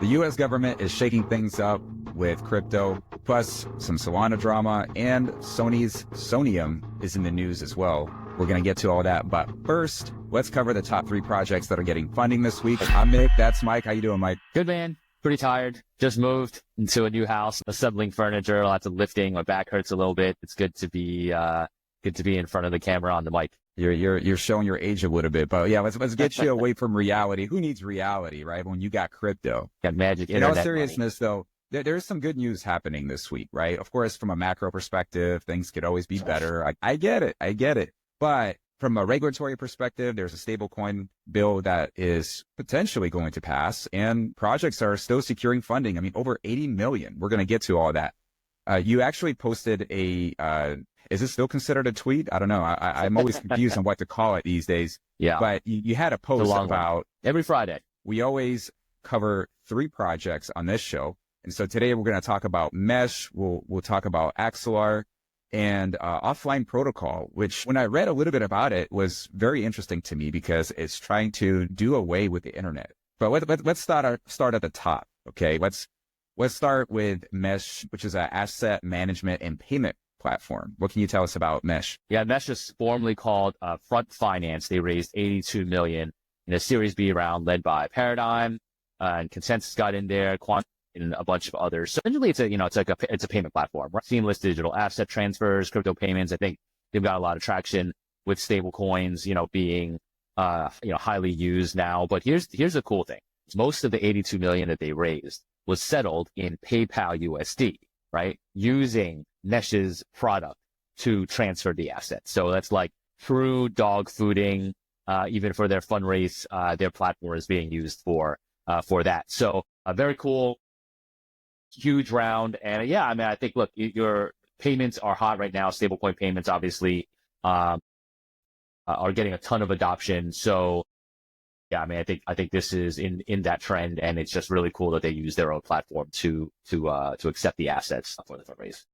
The US government is shaking things up with crypto, plus some Solana drama, and Sony's Sonium is in the news as well. We're going to get to all that, but first, let's cover the top 3 projects that are getting funding this week. I'm Mick, that's Mike. How you doing, Mike? Good, man. Pretty tired. Just moved into a new house, assembling furniture, lots of lifting. My back hurts a little bit. It's good to be in front of the camera on the mic. You're showing your age a little bit, but yeah, let's get you away from reality. Who needs reality, right? When you got crypto. Got magic internet. In all seriousness, though, there's some good news happening this week, right? Of course, from a macro perspective, things could always be better. I get it. But from a regulatory perspective, there's a stablecoin bill that is potentially going to pass, and projects are still securing funding. I mean, over 80 million. We're going to get to all that. You actually posted is this still considered a tweet? I don't know. I'm always confused on what to call it these days. Yeah. But you had a post about every Friday. We always cover 3 projects on this show. And so today we're going to talk about Mesh. We'll talk about Axelar and offline protocol, which when I read a little bit about it was very interesting to me because it's trying to do away with the internet. But let's start at the top. Okay. Let's start with Mesh, which is an asset management and payment platform. What can you tell us about Mesh? Yeah, Mesh is formerly called Front Finance. They raised 82 million in a Series B round led by Paradigm, and Consensus got in there, Quant, and a bunch of others. So essentially, it's a payment platform, right? Seamless digital asset transfers, crypto payments. I think they've got a lot of traction with stablecoins, being highly used now. But here's the cool thing: most of the 82 million that they raised was settled in PayPal USD, right? Using Mesh's product to transfer the assets. So that's like through dog fooding, even for their fundraise, their platform is being used for that. So very cool, huge round. And yeah, I mean, I think, look, your payments are hot right now. Stablecoin payments obviously are getting a ton of adoption. So yeah, I mean, I think this is in that trend, and it's just really cool that they use their own platform to accept the assets for the fundraise.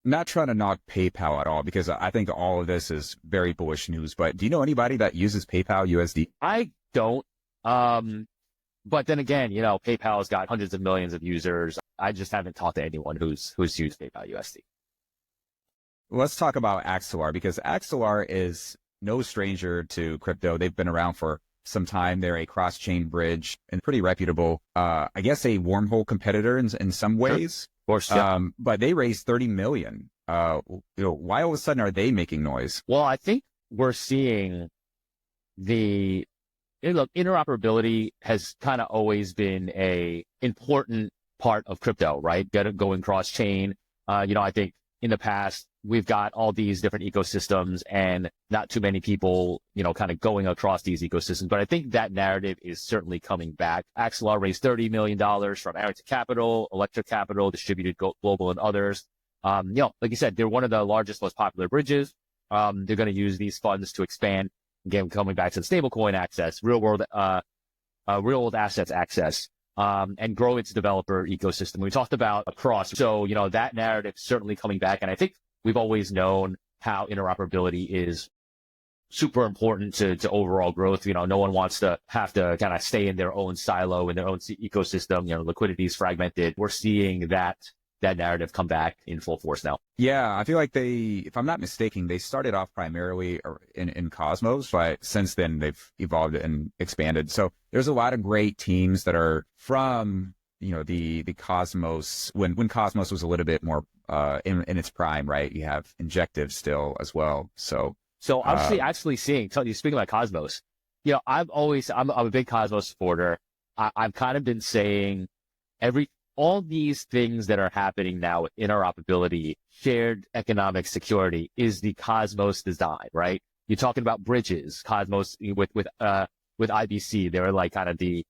Not trying to knock PayPal at all, because I think all of this is very bullish news, but do you know anybody that uses PayPal USD? I don't. But then again, PayPal's got hundreds of millions of users. I just haven't talked to anyone who's used PayPal USD. Let's talk about Axelar, because Axelar is no stranger to crypto. They've been around for some time. They're a cross-chain bridge and pretty reputable, I guess a wormhole competitor in some ways. Of course, yeah. But they raised 30 million. Why all of a sudden are they making noise? Well, I think we're seeing interoperability has kind of always been a important part of crypto, right? Going cross-chain. I think in the past, we've got all these different ecosystems and not too many people, kind of going across these ecosystems. But I think that narrative is certainly coming back. Axelar raised $30 million from Arrington Capital, Electric Capital, Distributed Global, and others. Like you said, they're one of the largest, most popular bridges. They're going to use these funds to expand, again, coming back to the stablecoin access, real world assets access, and grow its developer ecosystem. We talked about across. So, that narrative is certainly coming back. And I think we've always known how interoperability is super important to overall growth. No one wants to have to kind of stay in their own silo, in their own ecosystem. Liquidity is fragmented. We're seeing that narrative come back in full force now. Yeah, I feel like if I'm not mistaken, they started off primarily in Cosmos, but since then they've evolved and expanded. So there's a lot of great teams that are from, the Cosmos, when Cosmos was a little bit more in its prime, right? You have Injective still as well. So I'm actually seeing, speaking about Cosmos, I'm a big Cosmos supporter. I've kind of been saying all these things that are happening now with interoperability, shared economic security is the Cosmos design, right? You're talking about bridges, Cosmos with IBC, they're like kind of the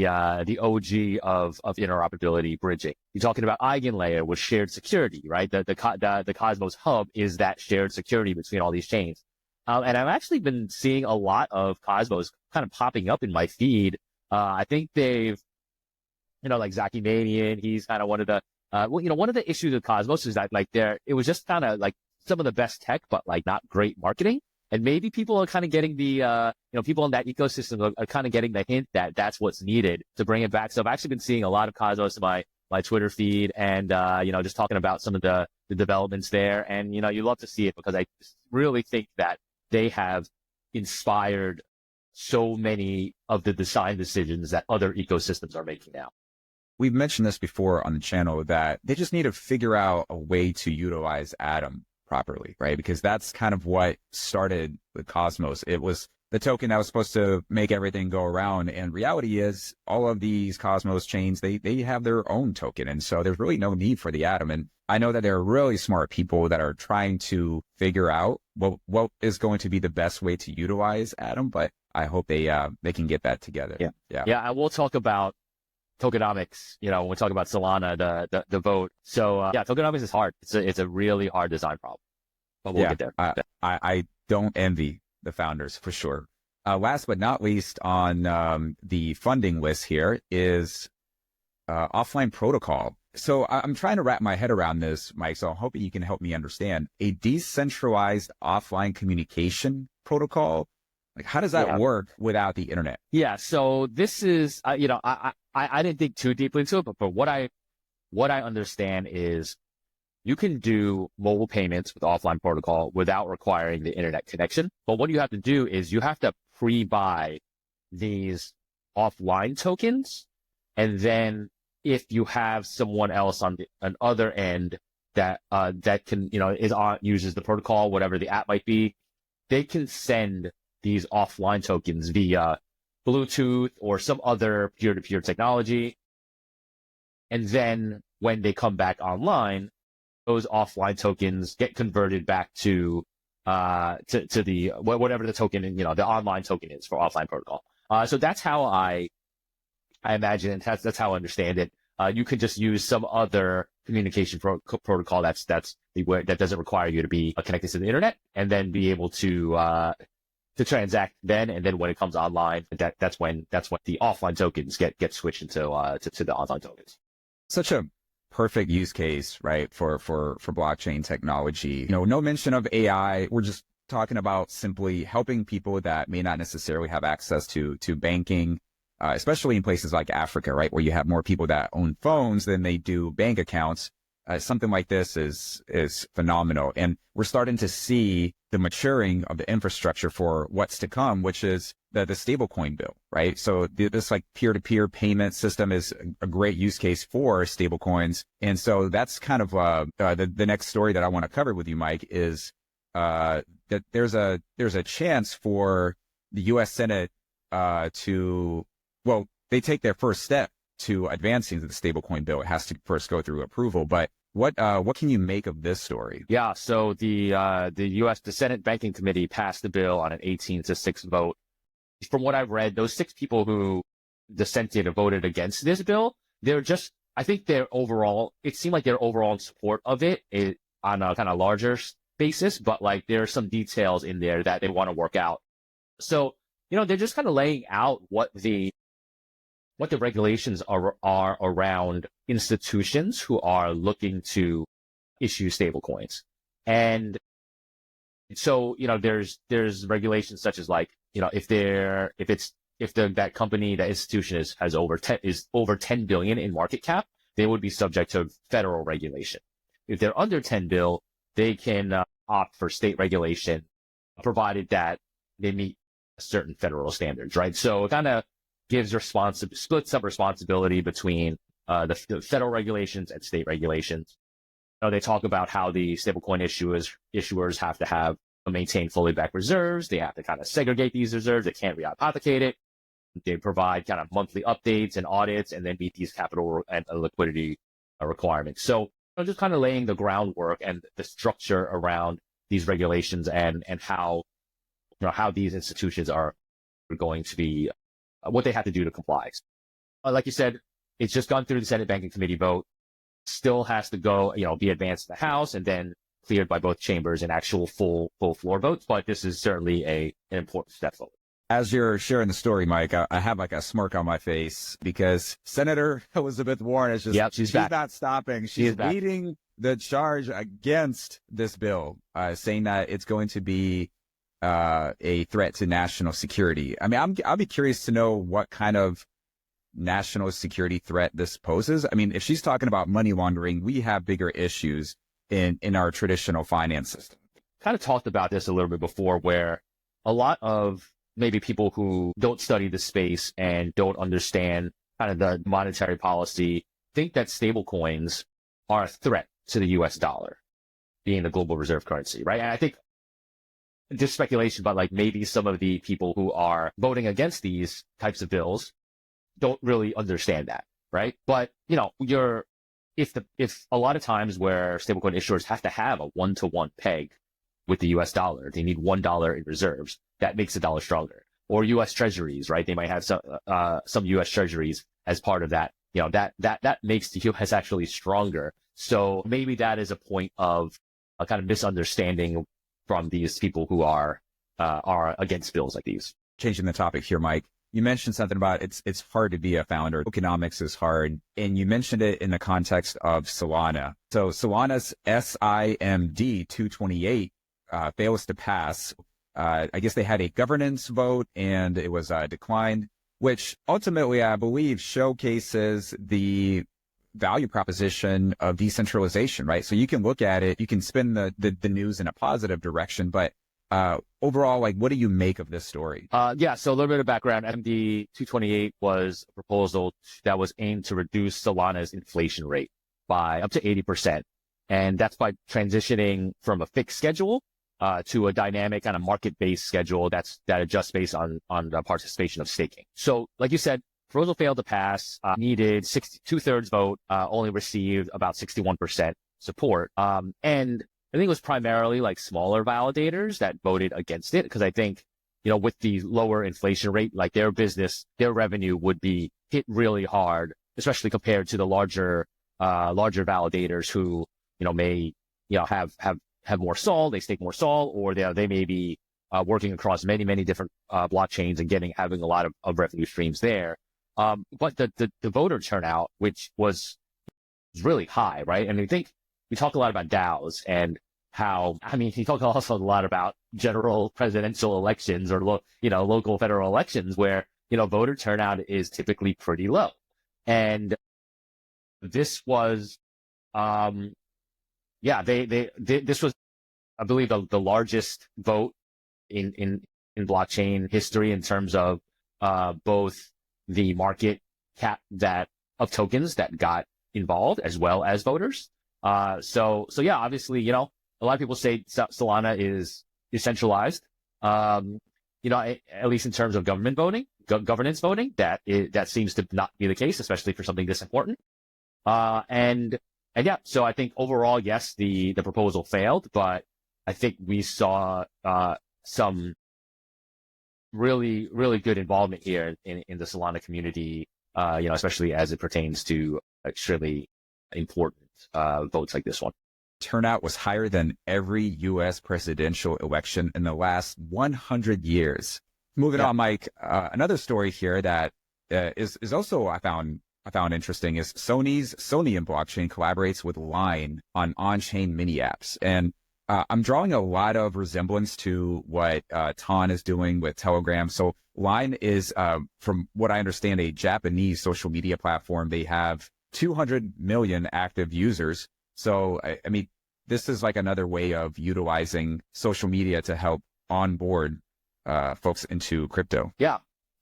OG of interoperability bridging. You're talking about EigenLayer with shared security, right? The Cosmos hub is that shared security between all these chains. And I've actually been seeing a lot of Cosmos kind of popping up in my feed. I think they've, like Zaki Manian, he's kind of one of the, one of the issues with Cosmos is that it was just kind of like some of the best tech, but like not great marketing. And maybe people are kind of getting the, people in that ecosystem are kind of getting the hint that that's what's needed to bring it back. So I've actually been seeing a lot of Cosmos in my Twitter feed and, just talking about some of the developments there. And, you love to see it because I really think that they have inspired so many of the design decisions that other ecosystems are making now. We've mentioned this before on the channel that they just need to figure out a way to utilize Atom properly, right? Because that's kind of what started with Cosmos. It was the token that was supposed to make everything go around. And reality is all of these Cosmos chains, they have their own token. And so there's really no need for the Atom. And I know that there are really smart people that are trying to figure out what is going to be the best way to utilize Atom, but I hope they can get that together. Yeah. I will talk about tokenomics, when we talk about Solana, the vote. So tokenomics is hard. It's a really hard design problem, but we'll get there. I don't envy the founders for sure. Last but not least on the funding list here is offline protocol. So I'm trying to wrap my head around this, Mike, so I'm hoping you can help me understand. A decentralized offline communication protocol, like how does that work without the internet? Yeah, so this is, I didn't dig too deeply into it, but what I understand is you can do mobile payments with offline protocol without requiring the internet connection. But what you have to do is you have to pre-buy these offline tokens, and then if you have someone else on the other end that can uses the protocol, whatever the app might be, they can send these offline tokens via Bluetooth or some other peer-to-peer technology. And then when they come back online, those offline tokens get converted back to the whatever the token, the online token is for offline protocol. So that's how I imagine it. That's how I understand it. You could just use some other communication protocol that doesn't require you to be connected to the internet, and then be able to transact then. And then when it comes online, that's when the offline tokens get switched into to the online tokens. Such a perfect use case, right, for blockchain technology. No mention of AI. We're just talking about simply helping people that may not necessarily have access to banking, especially in places like Africa, right, where you have more people that own phones than they do bank accounts. Something like this is phenomenal. And we're starting to see the maturing of the infrastructure for what's to come, which is the stablecoin bill, right? So this like peer-to-peer payment system is a great use case for stablecoins. And so that's kind of the next story that I want to cover with you, Mike, is that there's a chance for the U.S. Senate they take their first step to advancing the stablecoin bill. It has to first go through approval, but what can you make of this story? Yeah, so the Senate Banking Committee passed the bill on an 18-6 vote. From what I've read, those 6 people who dissented or voted against this bill, I think it seemed like they're overall in support of it on a kind of larger basis, but like there are some details in there that they want to work out. So, they're just kind of laying out what the regulations are around institutions who are looking to issue stablecoins. And so, there's regulations such as like, if that company, that institution is over 10 billion in market cap, they would be subject to federal regulation. If they're under 10 bill, they can opt for state regulation, provided that they meet certain federal standards, right? So it kind of splits up responsibility between the federal regulations and state regulations. They talk about how the stablecoin issuers have to maintain fully backed reserves. They have to kind of segregate these reserves. They can't rehypothecate it. They provide kind of monthly updates and audits, and then meet these capital and liquidity requirements. So just kind of laying the groundwork and the structure around these regulations and how these institutions are going to be, what they have to do to comply. Like you said, it's just gone through the Senate Banking Committee vote, still has to go, be advanced in the House and then cleared by both chambers in actual full floor votes. But this is certainly an important step forward. As you're sharing the story, Mike, I have like a smirk on my face because Senator Elizabeth Warren is just, she's not stopping. She's leading the charge against this bill, saying that it's going to be a threat to national security. I mean, I'll be curious to know what kind of national security threat this poses. I mean, if she's talking about money laundering, we have bigger issues in our traditional finance system. Kind of talked about this a little bit before, where a lot of maybe people who don't study the space and don't understand kind of the monetary policy think that stablecoins are a threat to the US dollar being the global reserve currency, right? And I think just speculation, but like maybe some of the people who are voting against these types of bills don't really understand that, right? But, you know, if a lot of times where stablecoin issuers have to have a one-to-one peg with the US dollar, they need $1 in reserves, that makes the dollar stronger. Or US treasuries, right? They might have some US treasuries as part of that. You know, that makes the US actually stronger. So maybe that is a point of a kind of misunderstanding from these people who are against bills like these. Changing the topic here, Mike. You mentioned something about it's hard to be a founder. Tokenomics is hard. And you mentioned it in the context of Solana. So Solana's SIMD 228 fails to pass. I guess they had a governance vote and it was declined, which ultimately I believe showcases the value proposition of decentralization, right? So you can look at it, you can spin the news in a positive direction, but overall, like, what do you make of this story? Yeah, so a little bit of background. MD 228 was a proposal that was aimed to reduce Solana's inflation rate by up to 80%. And that's by transitioning from a fixed schedule to a dynamic kind of market-based schedule that adjusts based on the participation of staking. So like you said, proposal failed to pass, needed 2/3 vote, only received about 61% support. And I think it was primarily like smaller validators that voted against it, because I think, you know, with the lower inflation rate, like their business, their revenue would be hit really hard, especially compared to the larger validators who, you know, may, you know, have more SOL, they stake more SOL, or they may be working across many different blockchains and having a lot of revenue streams there. But the voter turnout, which was really high, right? And I think we talk a lot about DAOs and how, I mean, we talk also a lot about general presidential elections or, local federal elections where, you know, voter turnout is typically pretty low. And this was, this was, I believe, the largest vote in blockchain history in terms of both the market cap of tokens that got involved as well as voters. So yeah, obviously, you know, a lot of people say Solana is decentralized. You know, at least in terms of government voting, governance voting, that seems to not be the case, especially for something this important. And yeah, so I think overall, yes, the proposal failed, but I think we saw some really good involvement here in the Solana community, you know, especially as it pertains to extremely important votes like this one. Turnout was higher than every U.S. presidential election in the last 100 years. Moving on, Mike, another story here that is also I found interesting is Sony's Sony blockchain collaborates with Line on-chain mini apps. And I'm drawing a lot of resemblance to what Ton is doing with Telegram. So Line is, from what I understand, a Japanese social media platform. They have 200 million active users. So, I mean, this is like another way of utilizing social media to help onboard folks into crypto. Yeah.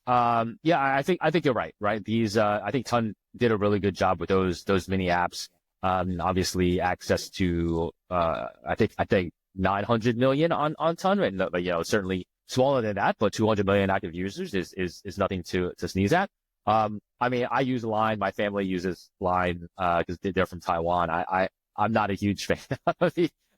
I think you're right. These, I think Ton did a really good job with those mini apps. Obviously access to, I think 900 million on Ton, but, you know, certainly smaller than that, but 200 million active users is nothing to sneeze at. I mean, I use Line. My family uses Line, because they're from Taiwan. I'm not a huge fan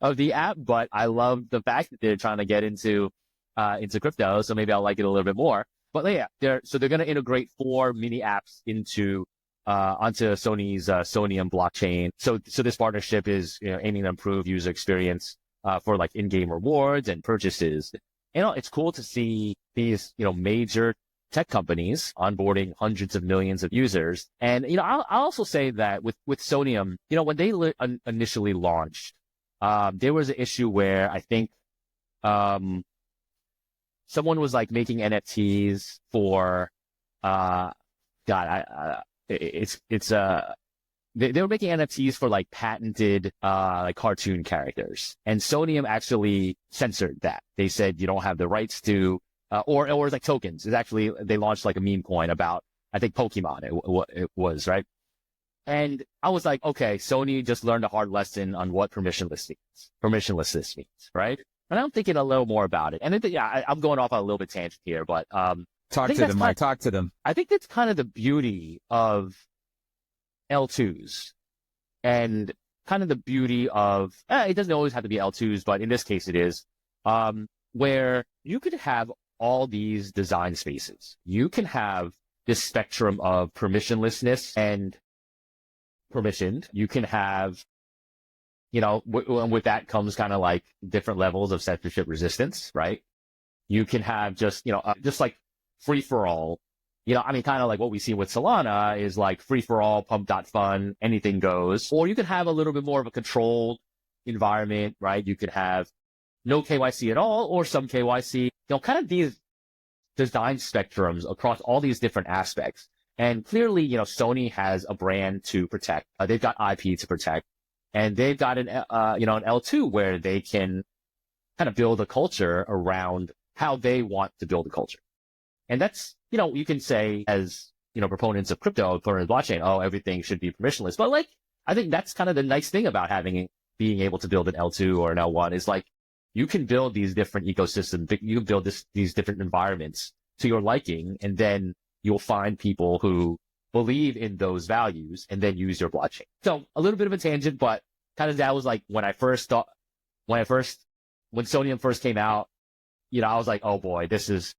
of the app, but I love the fact that they're trying to get into crypto. So maybe I'll like it a little bit more. But yeah, they're going to integrate 4 mini apps onto Sony's Sony blockchain. So this partnership is, you know, aiming to improve user experience for like in-game rewards and purchases. You know, it's cool to see these, you know, major tech companies onboarding hundreds of millions of users. And, you know, I'll also say that with Sonium, you know, when they initially launched, there was an issue where I think someone was like making NFTs for, they were making NFTs for like patented, like cartoon characters, and Sony actually censored that. They said you don't have the rights to, or like tokens. It's actually, they launched like a meme coin about, I think Pokemon, it was, right? And I was like, okay, Sony just learned a hard lesson on what permissionlessness means, right? And I'm thinking a little more about it. And I'm going off on a little bit tangent here, but talk to them, Mike. Talk to them. I think that's kind of the beauty of L2s, and kind of the beauty of, it doesn't always have to be L2s, but in this case it is, where you could have all these design spaces. You can have this spectrum of permissionlessness and permissioned. You can have, with that comes kind of like different levels of censorship resistance, right? You can have just, just like free for all, kind of like what we see with Solana is like free for all, pump.fun, anything goes. Or you can have a little bit more of a controlled environment, right? You could have no KYC at all, or some KYC, kind of these design spectrums across all these different aspects. And clearly, Sony has a brand to protect. They've got IP to protect, and they've got an L2 where they can kind of build a culture around how they want to build a culture. And that's, you can say as, proponents of crypto, proponents of blockchain, oh, everything should be permissionless. But like, I think that's kind of the nice thing about being able to build an L2 or an L1 is like, you can build these different ecosystems, you can build these different environments to your liking, and then you'll find people who believe in those values and then use your blockchain. So a little bit of a tangent, but kind of that was like when Sonium first came out, I was like, oh boy, this is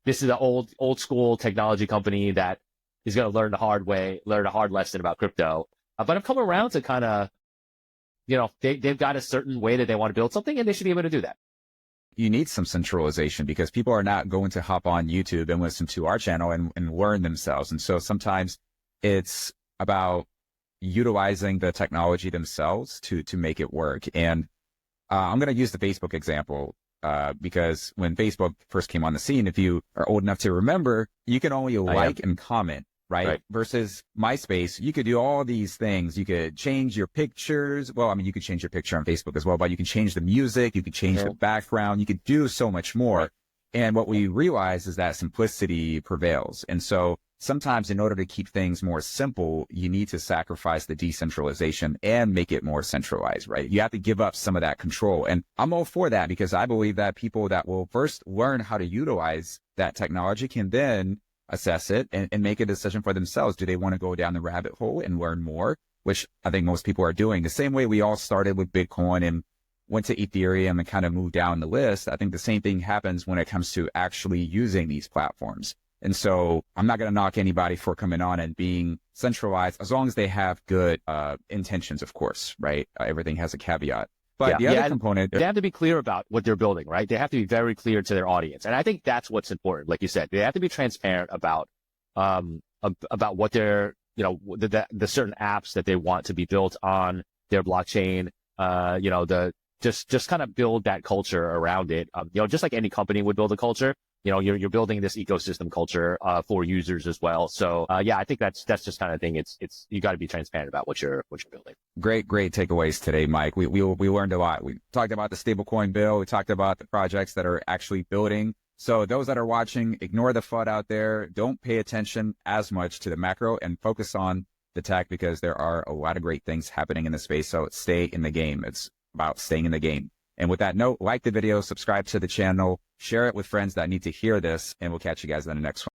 an old school technology company that is going to learn a hard lesson about crypto. But I've come around to kind of, they've got a certain way that they want to build something, and they should be able to do that. You need some centralization because people are not going to hop on YouTube and listen to our channel and learn themselves. And so sometimes it's about utilizing the technology themselves to make it work. And I'm going to use the Facebook example because when Facebook first came on the scene, if you are old enough to remember, you can only like and comment. Right? Versus MySpace, you could do all these things. You could change your pictures. Well, you could change your picture on Facebook as well, but you can change the music. You could change the background. You could do so much more. Right. And what we realize is that simplicity prevails. And so sometimes in order to keep things more simple, you need to sacrifice the decentralization and make it more centralized, right? You have to give up some of that control. And I'm all for that because I believe that people that will first learn how to utilize that technology can then assess it and make a decision for themselves. Do they want to go down the rabbit hole and learn more, which I think most people are doing. The same way we all started with Bitcoin and went to Ethereum and kind of moved down the list. I think the same thing happens when it comes to actually using these platforms. And so I'm not going to knock anybody for coming on and being centralized as long as they have good intentions, of course, right? Everything has a caveat. But the other component, they have to be clear about what they're building, right? They have to be very clear to their audience. And I think that's what's important. Like you said, they have to be transparent about what their, the certain apps that they want to be built on their blockchain, just kind of build that culture around it. Just like any company would build a culture, you're building this ecosystem culture for users as well. So I think that's just kind of thing. It's you got to be transparent about what you're building. Great takeaways today, Mike. We learned a lot. We talked about the stablecoin bill. We talked about the projects that are actually building. So those that are watching, ignore the FUD out there. Don't pay attention as much to the macro and focus on the tech because there are a lot of great things happening in the space. So stay in the game. It's about staying in the game. And with that note, like the video, subscribe to the channel, share it with friends that need to hear this, and we'll catch you guys in the next one.